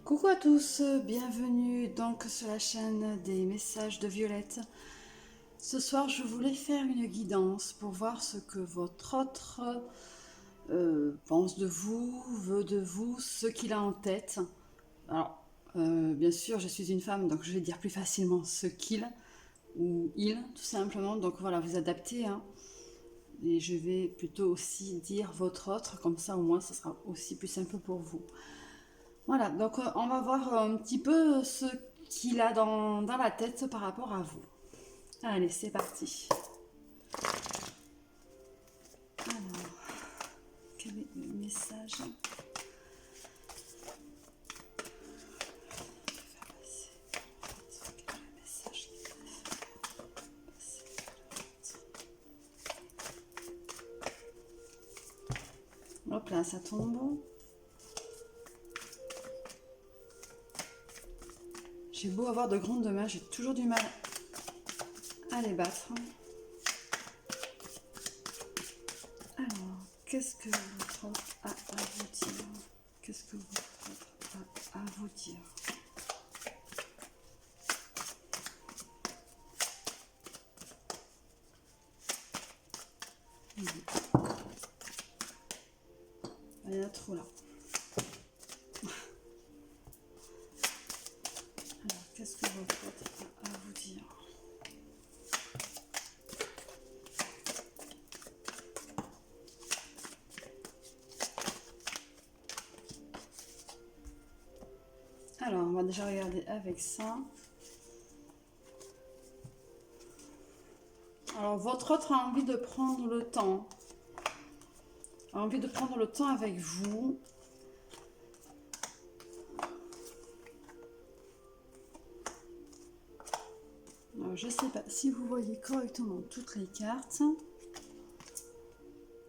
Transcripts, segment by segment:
Coucou à tous, bienvenue donc sur la chaîne des messages de Violette. Ce soir, je voulais faire une guidance pour voir ce que votre autre pense de vous, veut de vous, ce qu'il a en tête. Alors, bien sûr, je suis une femme, donc je vais dire plus facilement ce qu'il ou il, tout simplement. Donc voilà, vous adaptez, hein. Et je vais plutôt aussi dire votre autre, comme ça au moins, ce sera aussi plus simple pour vous. Voilà, donc on va voir un petit peu ce qu'il a dans la tête par rapport à vous. Allez, c'est parti. Alors, quel est le message? Hop là, ça tombe. J'ai beau avoir de grandes mains, j'ai toujours du mal à les battre. Alors, qu'est-ce que votre autre a à vous dire? Qu'est-ce que votre autre a à vous dire? Il y en a trop là. Alors, qu'est-ce que votre autre a à vous dire? Alors, on va déjà regarder avec ça. Alors, votre autre a envie de prendre le temps. A envie de prendre le temps avec vous. Alors, je ne sais pas si vous voyez correctement toutes les cartes.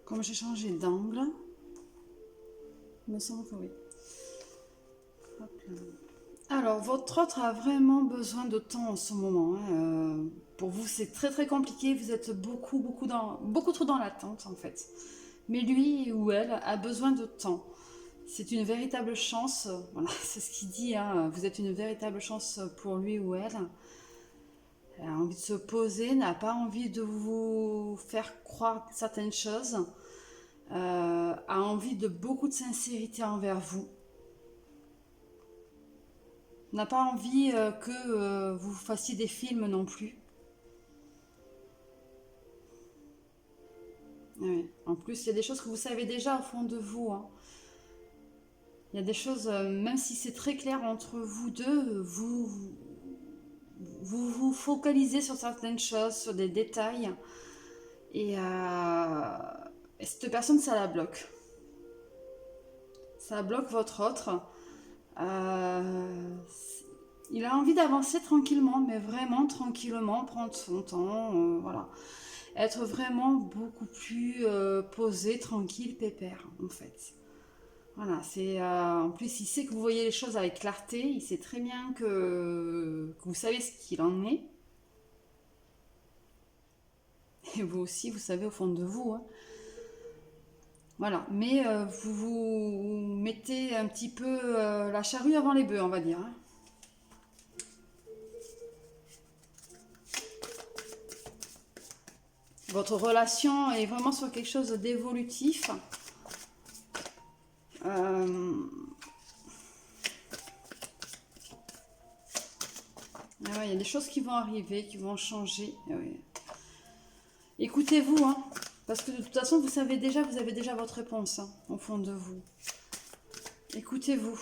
Comme j'ai changé d'angle. Il me semble que oui. Hop là. Alors, votre autre a vraiment besoin de temps en ce moment, hein. Pour vous, c'est très très compliqué. Vous êtes beaucoup trop dans l'attente en fait. Mais lui ou elle a besoin de temps. C'est une véritable chance. Voilà, c'est ce qu'il dit, hein. Vous êtes une véritable chance pour lui ou elle. Elle a envie de se poser, n'a pas envie de vous faire croire certaines choses. A envie de beaucoup de sincérité envers vous. N'a pas envie que vous fassiez des films non plus. Ouais. En plus, il y a des choses que vous savez déjà au fond de vous, hein. Il y a des choses, même si c'est très clair entre vous deux, vous focalisez sur certaines choses, sur des détails. Et cette personne, ça la bloque. Ça bloque votre autre. Il a envie d'avancer tranquillement, mais vraiment tranquillement, prendre son temps, voilà. Être vraiment beaucoup plus posé, tranquille, pépère, en fait. Voilà, c'est en plus il sait que vous voyez les choses avec clarté, il sait très bien que vous savez ce qu'il en est. Et vous aussi, vous savez au fond de vous, hein. Voilà, mais vous vous mettez un petit peu la charrue avant les bœufs, on va dire, hein. Votre relation est vraiment sur quelque chose d'évolutif. Ah ouais, il y a des choses qui vont arriver, qui vont changer. Ah ouais. Écoutez-vous, hein, parce que de toute façon, vous avez déjà votre réponse, hein, au fond de vous. Écoutez-vous.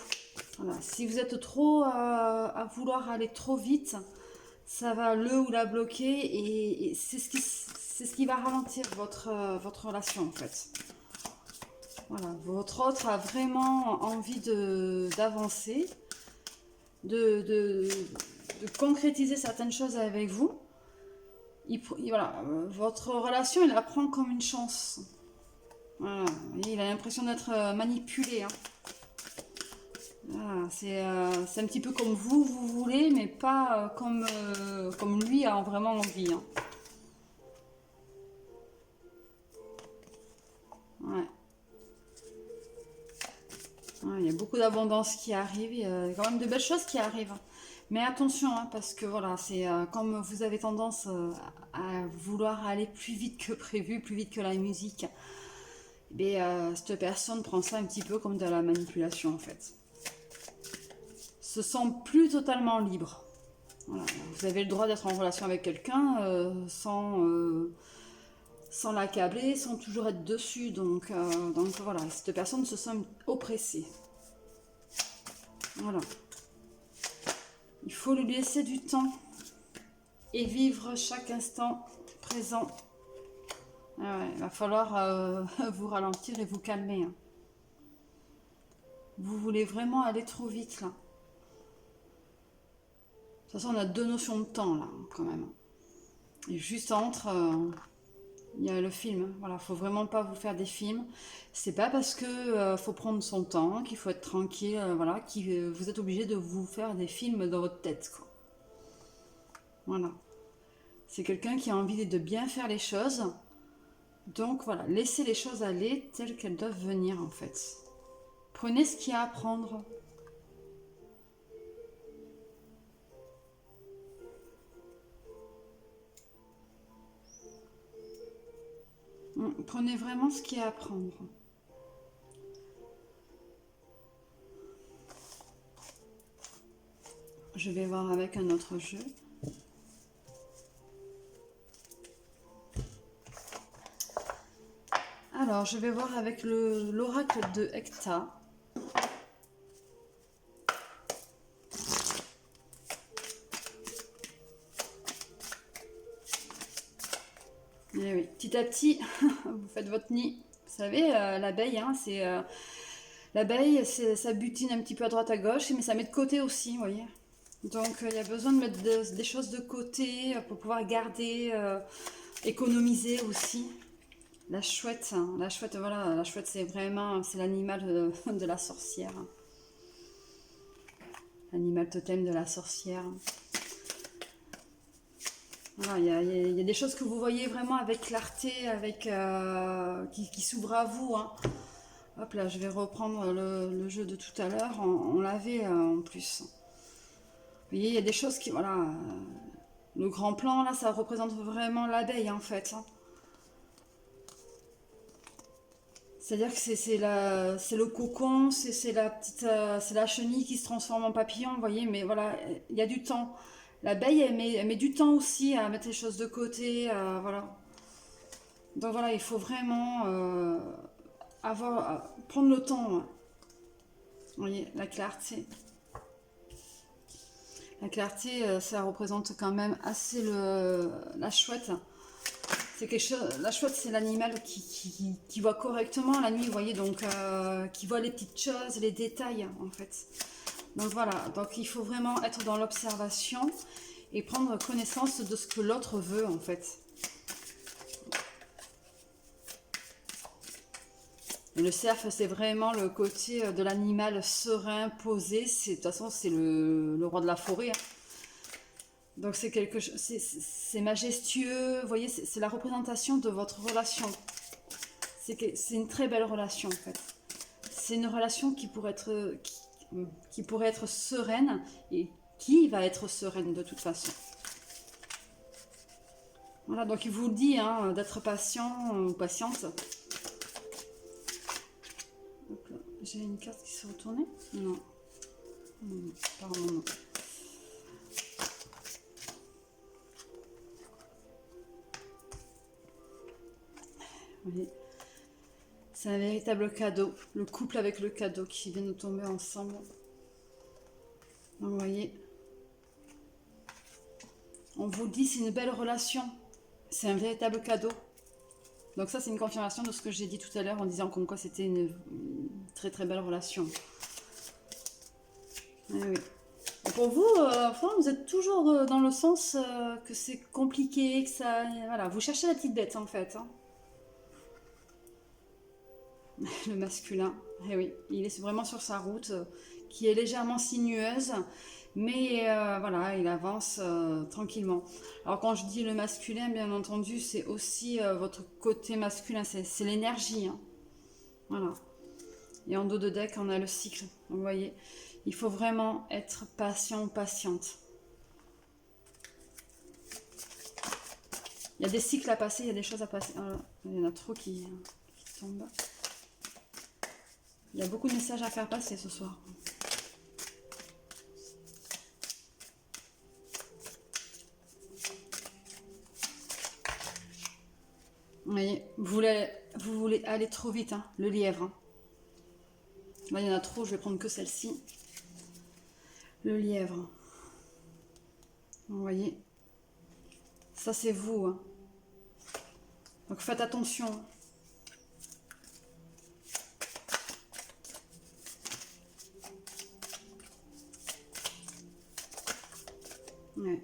Voilà. Si vous êtes trop à vouloir aller trop vite, ça va le ou la bloquer et c'est ce qui va ralentir votre relation en fait. Voilà, votre autre a vraiment envie d'avancer, de concrétiser certaines choses avec vous. Voilà, votre relation, il la prend comme une chance. Voilà, il a l'impression d'être manipulé, hein. Voilà, c'est un petit peu comme vous voulez, mais pas comme lui a vraiment envie, hein. Ouais. Ouais, il y a beaucoup d'abondance qui arrive, il y a quand même de belles choses qui arrivent. Mais attention, hein, parce que voilà, c'est comme vous avez tendance à vouloir aller plus vite que prévu, plus vite que la musique, et cette personne prend ça un petit peu comme de la manipulation en fait. Se sent plus totalement libre. Voilà. Vous avez le droit d'être en relation avec quelqu'un sans l'accabler, sans toujours être dessus. Donc voilà, cette personne se sent oppressée. Voilà. Il faut lui laisser du temps et vivre chaque instant présent. Ah ouais, il va falloir vous ralentir et vous calmer. Hein. Vous voulez vraiment aller trop vite là. De toute façon, on a deux notions de temps là, quand même. Et juste entre, il y a le film. Voilà, faut vraiment pas vous faire des films. C'est pas parce que faut prendre son temps, qu'il faut être tranquille, voilà, que vous êtes obligé de vous faire des films dans votre tête, quoi. Voilà. C'est quelqu'un qui a envie de bien faire les choses. Donc voilà, laissez les choses aller telles qu'elles doivent venir en fait. Prenez ce qu'il y a à prendre. Prenez vraiment ce qu'il y a à prendre. Je vais voir avec un autre jeu. Alors, je vais voir avec l'oracle de Hecta. Et oui, petit à petit, vous faites votre nid. Vous savez, l'abeille, hein, l'abeille, ça butine un petit peu à droite à gauche, mais ça met de côté aussi, vous voyez. Donc, il y a besoin de mettre des choses de côté pour pouvoir garder, économiser aussi. La chouette, voilà, la chouette, c'est vraiment, c'est l'animal de la sorcière. L'animal totem de la sorcière. Voilà, il y a des choses que vous voyez vraiment avec clarté, qui s'ouvrent à vous. Hein. Hop là, je vais reprendre le jeu de tout à l'heure. On l'avait en plus. Vous voyez, il y a des choses qui, voilà, le grand plan là, ça représente vraiment l'abeille en fait. Hein. C'est-à-dire que c'est le cocon, c'est la chenille qui se transforme en papillon, vous voyez, mais voilà, il y a du temps. L'abeille, elle met du temps aussi à mettre les choses de côté, voilà. Donc voilà, il faut vraiment prendre le temps. Hein. Vous voyez, la clarté. La clarté, ça représente quand même assez la chouette. C'est quelque chose, la chouette, c'est l'animal qui voit correctement la nuit, vous voyez, donc qui voit les petites choses, les détails, en fait. Donc voilà, donc il faut vraiment être dans l'observation et prendre connaissance de ce que l'autre veut, en fait. Et le cerf, c'est vraiment le côté de l'animal serein, posé. De toute façon, c'est le roi de la forêt. Hein. Donc c'est quelque chose, c'est majestueux, vous voyez, c'est la représentation de votre relation. C'est une très belle relation en fait. C'est une relation qui pourrait être sereine et qui va être sereine de toute façon. Voilà, donc il vous dit hein, d'être patient ou patiente. J'ai une carte qui s'est retournée? Non. Pardon, non. C'est un véritable cadeau, le couple avec le cadeau qui viennent de tomber ensemble. Donc, vous voyez, on vous dit c'est une belle relation, c'est un véritable cadeau. Donc ça c'est une confirmation de ce que j'ai dit tout à l'heure en disant comme quoi c'était une très très belle relation. Et oui. Et pour vous, vous êtes toujours dans le sens que c'est compliqué, que ça, voilà, vous cherchez la petite bête en fait. Hein. Le masculin, eh oui, il est vraiment sur sa route qui est légèrement sinueuse, mais voilà, il avance tranquillement. Alors quand je dis le masculin, bien entendu, c'est aussi votre côté masculin, c'est l'énergie. Hein. Voilà. Et en dos de deck, on a le cycle. Donc, vous voyez, il faut vraiment être patient ou patiente. Il y a des cycles à passer, il y a des choses à passer. Ah, il y en a trop qui tombent. Il y a beaucoup de messages à faire passer ce soir. Vous voyez, vous voulez aller trop vite, hein, le lièvre. Hein. Là, il y en a trop, je vais prendre que celle-ci. Le lièvre. Vous voyez, ça c'est vous. Hein. Donc faites attention. Ouais.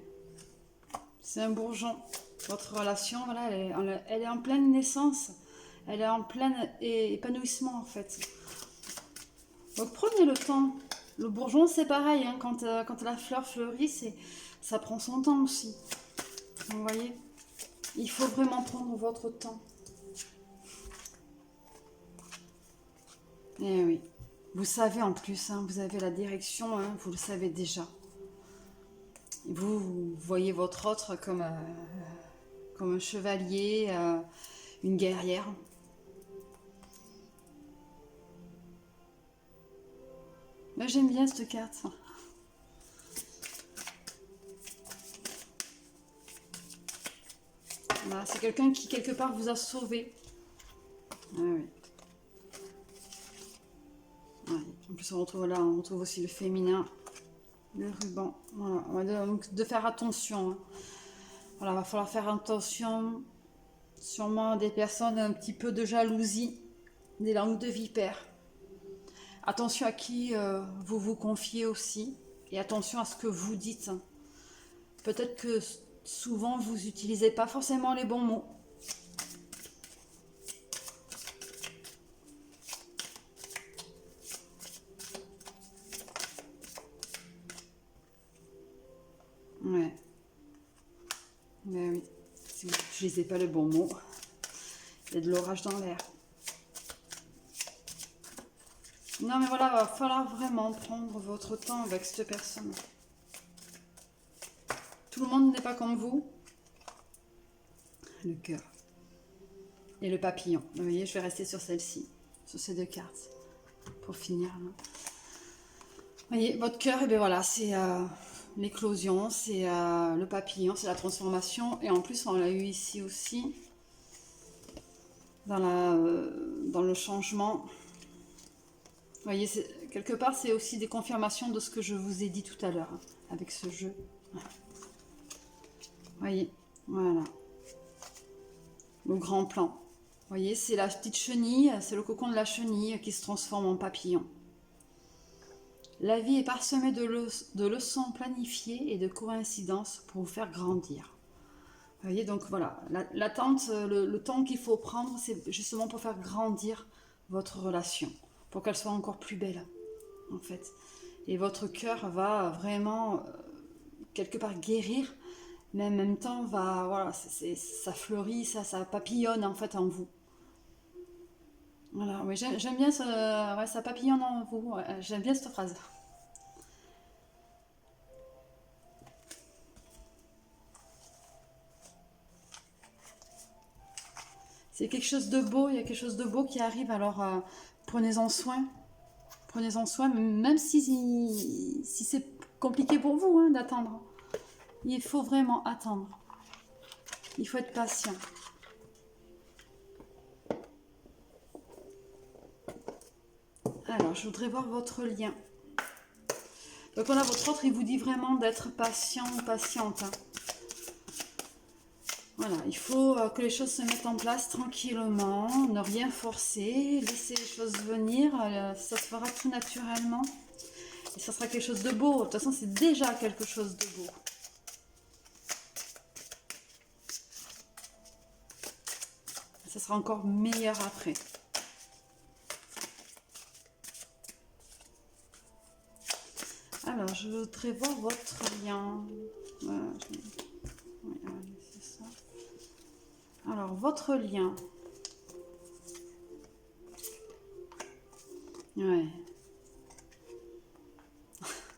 C'est un bourgeon. Votre relation, voilà, elle est en pleine naissance. Elle est en plein épanouissement en fait. Donc prenez le temps. Le bourgeon c'est pareil, hein, quand la fleur fleurit, ça prend son temps aussi. Vous voyez, il faut vraiment prendre votre temps. Eh oui, vous savez en plus, hein, vous avez la direction, hein, vous le savez déjà. Vous voyez votre autre comme un chevalier, une guerrière. Moi j'aime bien cette carte. Voilà, c'est quelqu'un qui quelque part vous a sauvé. Ah oui. Ouais. En plus on retrouve là, on retrouve aussi le féminin, le ruban. Voilà. Donc de faire attention. Hein. Voilà, va falloir faire attention. Sûrement des personnes un petit peu de jalousie, des langues de vipère. Attention à qui vous vous confiez aussi. Et attention à ce que vous dites. Peut-être que souvent vous n'utilisez pas forcément les bons mots. Ouais. Mais oui. Si vous n'utilisez pas le bon mot, il y a de l'orage dans l'air. Non mais voilà, il va falloir vraiment prendre votre temps avec cette personne. Tout le monde n'est pas comme vous. Le cœur. Et le papillon. Vous voyez, je vais rester sur celle-ci. Sur ces deux cartes. Pour finir. Là. Vous voyez, votre cœur, et bien voilà, c'est l'éclosion, c'est le papillon, c'est la transformation. Et en plus, on l'a eu ici aussi. Dans le changement. Vous voyez, quelque part, c'est aussi des confirmations de ce que je vous ai dit tout à l'heure. Hein, avec ce jeu. Voilà. Vous voyez, voilà. Le grand plan. Vous voyez, c'est la petite chenille, c'est le cocon de la chenille qui se transforme en papillon. La vie est parsemée de leçons planifiées et de coïncidences pour vous faire grandir. Vous voyez, donc voilà, l'attente, le temps qu'il faut prendre, c'est justement pour faire grandir votre relation, pour qu'elle soit encore plus belle, en fait. Et votre cœur va vraiment, quelque part, guérir, mais en même temps, voilà, ça fleurit, ça papillonne, en fait, en vous. Voilà, oui, j'aime bien ça papillonne en vous, ouais, j'aime bien cette phrase. C'est quelque chose de beau, il y a quelque chose de beau qui arrive, alors prenez-en soin. Prenez-en soin, même si c'est compliqué pour vous hein, d'attendre. Il faut vraiment attendre. Il faut être patient. Alors, je voudrais voir votre lien. Donc on a votre autre, il vous dit vraiment d'être patient ou patiente. Hein. Voilà, il faut que les choses se mettent en place tranquillement, ne rien forcer, laisser les choses venir, ça se fera tout naturellement. Et ça sera quelque chose de beau, de toute façon c'est déjà quelque chose de beau. Ça sera encore meilleur après. Alors, je voudrais voir votre lien. Voilà, c'est ça. Alors, votre lien. Ouais.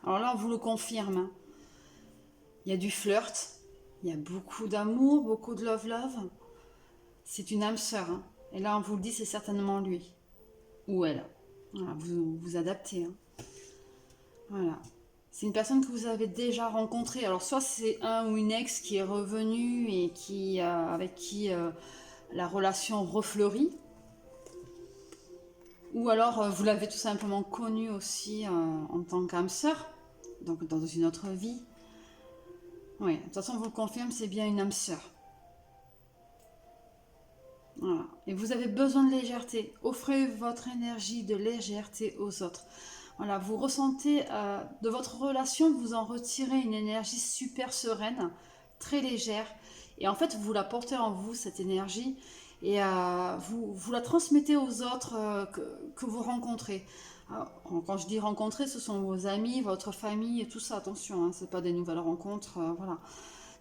Alors là, on vous le confirme, hein. Il y a du flirt, il y a beaucoup d'amour, beaucoup de love. C'est une âme sœur, hein. Et là, on vous le dit, c'est certainement lui ou elle. Voilà, vous vous adaptez, hein. Voilà. C'est une personne que vous avez déjà rencontrée. Alors, soit c'est un ou une ex qui est revenu et qui, avec qui la relation refleurit. Ou alors, vous l'avez tout simplement connu aussi en tant qu'âme sœur. Donc, dans une autre vie. Oui, de toute façon, on vous le confirme, c'est bien une âme sœur. Voilà. Et vous avez besoin de légèreté. Offrez votre énergie de légèreté aux autres. Voilà, vous ressentez de votre relation, vous en retirez une énergie super sereine, très légère. Et en fait, vous la portez en vous, cette énergie, et vous la transmettez aux autres que vous rencontrez. Alors, quand je dis rencontrer, ce sont vos amis, votre famille et tout ça. Attention, hein, c'est pas des nouvelles rencontres, voilà.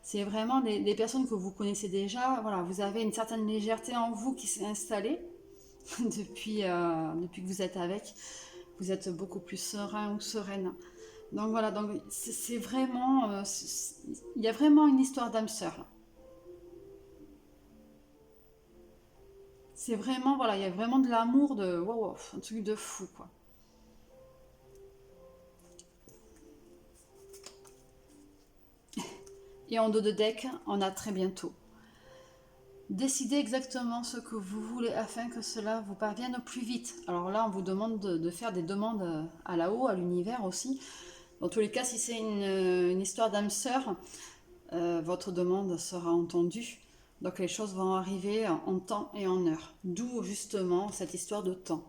C'est vraiment les personnes que vous connaissez déjà. Voilà, vous avez une certaine légèreté en vous qui s'est installée depuis que vous êtes avec. Vous êtes beaucoup plus serein ou sereine. Donc voilà, donc c'est vraiment, il y a vraiment une histoire d'âme sœur là. C'est vraiment, voilà, il y a vraiment de l'amour de, wow, un truc de fou quoi. Et en dos de deck, on a très bientôt. Décidez exactement ce que vous voulez afin que cela vous parvienne au plus vite. Alors là, on vous demande de faire des demandes à là-haut, à l'univers aussi. Dans tous les cas, si c'est une histoire d'âme sœur, votre demande sera entendue. Donc les choses vont arriver en temps et en heure. D'où justement cette histoire de temps.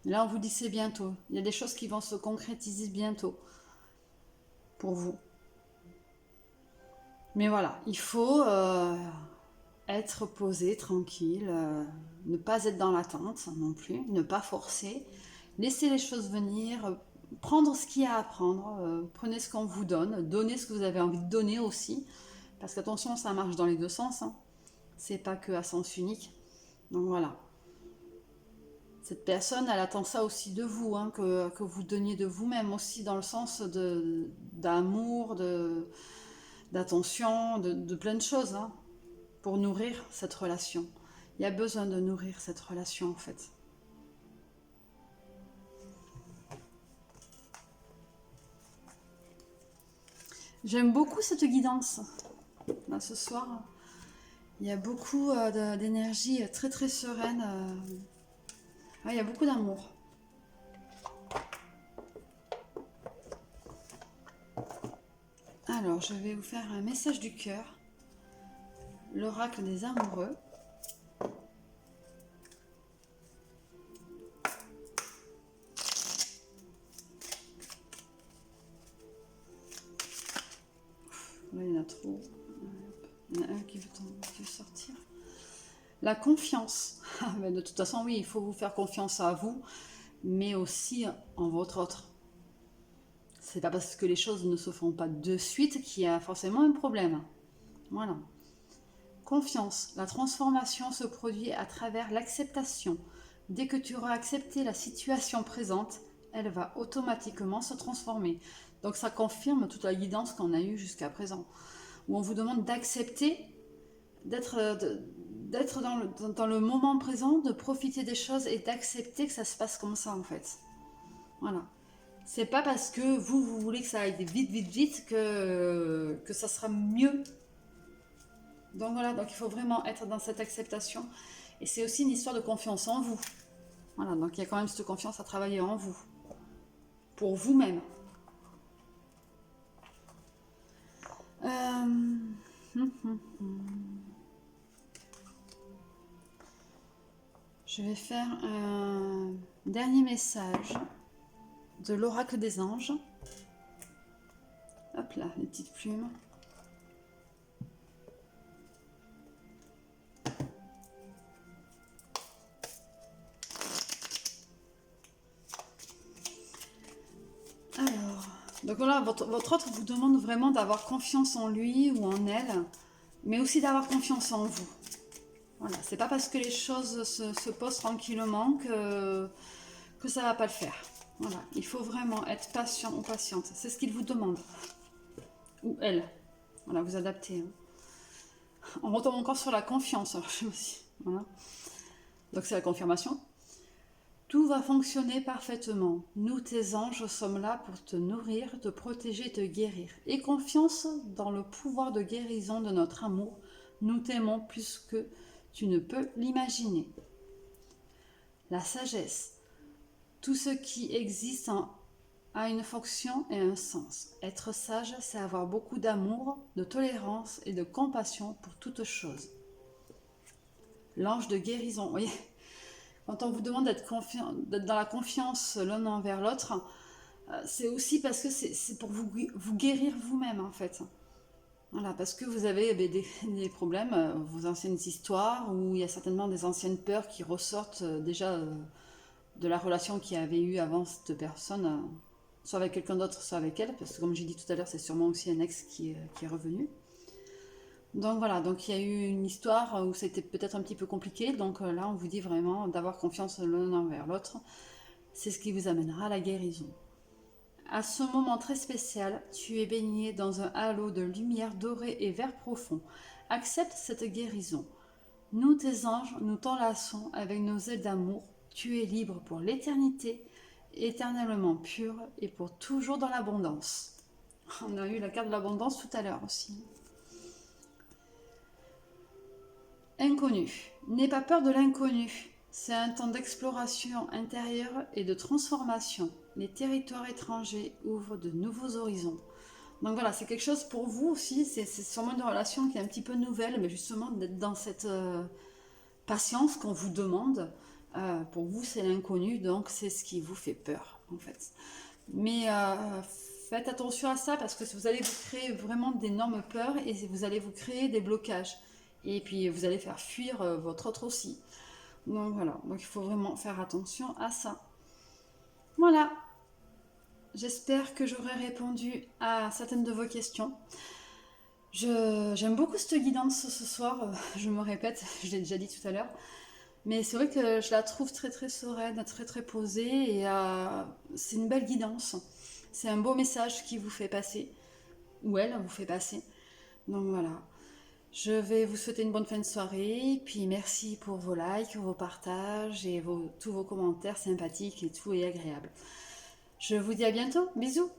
Là, on vous dit c'est bientôt. Il y a des choses qui vont se concrétiser bientôt pour vous. Mais voilà, il faut être posé, tranquille, ne pas être dans l'attente non plus, ne pas forcer, laisser les choses venir, prendre ce qu'il y a à prendre, prenez ce qu'on vous donne, donnez ce que vous avez envie de donner aussi, parce qu'attention, ça marche dans les deux sens, hein. C'est pas que à sens unique. Donc voilà. Cette personne, elle attend ça aussi de vous, hein, que vous donniez de vous-même aussi, dans le sens d'amour, d'attention, de plein de choses, hein, pour nourrir cette relation. Il y a besoin de nourrir cette relation en fait. J'aime beaucoup cette guidance. Là, ce soir, il y a beaucoup d'énergie très très sereine. Il y a beaucoup d'amour. Alors, je vais vous faire un message du cœur. L'oracle des amoureux. Là, il y en a trop. Il y en a un qui veut sortir. La confiance. Mais de toute façon, oui, il faut vous faire confiance à vous, mais aussi en votre autre. C'est pas parce que les choses ne se font pas de suite qu'il y a forcément un problème. Voilà. Confiance. La transformation se produit à travers l'acceptation. Dès que tu auras accepté la situation présente, elle va automatiquement se transformer. Donc ça confirme toute la guidance qu'on a eue jusqu'à présent. Où on vous demande d'accepter, d'être dans le moment présent, de profiter des choses et d'accepter que ça se passe comme ça en fait. Voilà. C'est pas parce que vous voulez que ça aille vite que ça sera mieux. Donc voilà, donc il faut vraiment être dans cette acceptation. Et c'est aussi une histoire de confiance en vous. Voilà, donc il y a quand même cette confiance à travailler en vous. Pour vous-même. Je vais faire un dernier message de l'oracle des anges. Hop là, les petites plumes. Alors, donc voilà, votre autre vous demande vraiment d'avoir confiance en lui ou en elle, mais aussi d'avoir confiance en vous. Voilà, c'est pas parce que les choses se posent tranquillement que que ça va pas le faire. Voilà, il faut vraiment être patient ou patiente. C'est ce qu'il vous demande. Ou elle. Voilà, vous adaptez. Hein. On retombe encore sur la confiance. Alors, voilà. Donc c'est la confirmation. Tout va fonctionner parfaitement. Nous, tes anges, sommes là pour te nourrir, te protéger, te guérir. Aie confiance dans le pouvoir de guérison de notre amour. Nous t'aimons plus que tu ne peux l'imaginer. La sagesse. Tout ce qui existe a une fonction et un sens. Être sage, c'est avoir beaucoup d'amour, de tolérance et de compassion pour toute chose. L'ange de guérison. Vous voyez, quand on vous demande d'être dans la confiance l'un envers l'autre, c'est aussi parce que c'est pour vous guérir vous-même en fait. Voilà, parce que vous avez des problèmes, vos anciennes histoires, où il y a certainement des anciennes peurs qui ressortent déjà de la relation qu'il y avait eu avant cette personne, soit avec quelqu'un d'autre, soit avec elle, parce que comme j'ai dit tout à l'heure, c'est sûrement aussi un ex qui est revenu. Donc voilà, donc il y a eu une histoire où c'était peut-être un petit peu compliqué, donc là on vous dit vraiment d'avoir confiance l'un envers l'autre, c'est ce qui vous amènera à la guérison. À ce moment très spécial, tu es baigné dans un halo de lumière dorée et vert profond. Accepte cette guérison. Nous, tes anges, nous t'enlaçons avec nos ailes d'amour. Tu es libre pour l'éternité, éternellement pure et pour toujours dans l'abondance. On a eu la carte de l'abondance tout à l'heure aussi. Inconnu. N'aie pas peur de l'inconnu. C'est un temps d'exploration intérieure et de transformation. Les territoires étrangers ouvrent de nouveaux horizons. Donc voilà, c'est quelque chose pour vous aussi. C'est sûrement une relation qui est un petit peu nouvelle, mais justement d'être dans cette patience qu'on vous demande. Pour vous, c'est l'inconnu, donc c'est ce qui vous fait peur, en fait. Mais faites attention à ça parce que vous allez vous créer vraiment d'énormes peurs et vous allez vous créer des blocages. Et puis vous allez faire fuir votre autre aussi. Donc voilà, donc il faut vraiment faire attention à ça. Voilà, j'espère que j'aurai répondu à certaines de vos questions. J'aime beaucoup cette guidance ce soir, je me répète, je l'ai déjà dit tout à l'heure. Mais c'est vrai que je la trouve très très sereine, très très posée et c'est une belle guidance. C'est un beau message qui vous fait passer, ou elle vous fait passer. Donc voilà. Je vais vous souhaiter une bonne fin de soirée, puis merci pour vos likes, vos partages et tous vos commentaires sympathiques et tout et agréables. Je vous dis à bientôt, bisous!